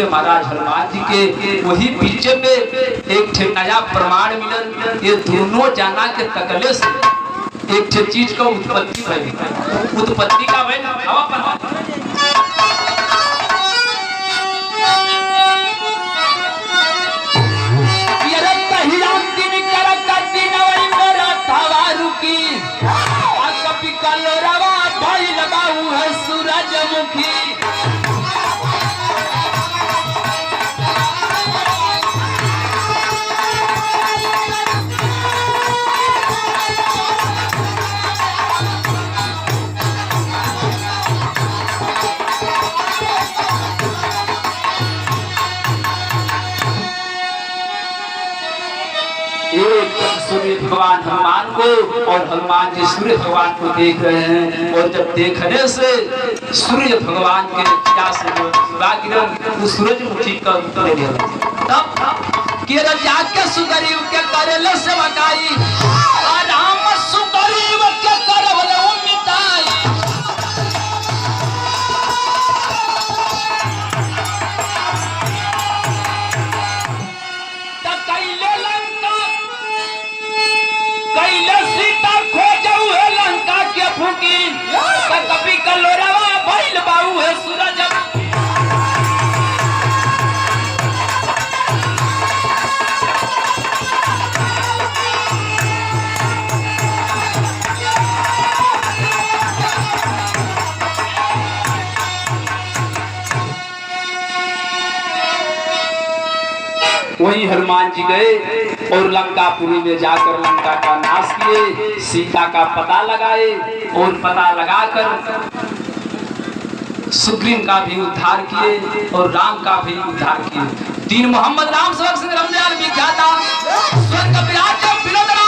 महाराज हनुमान जी के वही पीछे में एक ठे नया प्रमाण मिलल। ये दोनों जाना के तकले से एक ठे चीज का उत्पत्ति भई। उत्पत्ति का भई सूरजमुखी सूर्य भगवान हनुमान को और हनुमान जी सूर्य भगवान को देख रहे हैं। और जब देखने से सूर्य भगवान के क्या से वो सूरजमुखी का रूप ले लिया। तब के जाके सुग्रीव के करेले से बकाई राम सुग्रीव के करवले मिटाई। कैले सीता खोजऊ है लंका के फूकी कभी कलोरवा भइल बाऊ है सूरज। वही हनुमान जी गए और लंकापुरी में जाकर लंका का नाश किए, सीता का पता लगाए और पता लगाकर सुग्रीव का भी उद्धार किए और राम का भी उद्धार किए। तीन मोहम्मद राम सेवक सिंह रमदयाल विख्याता स्वर्ग विराज विनोद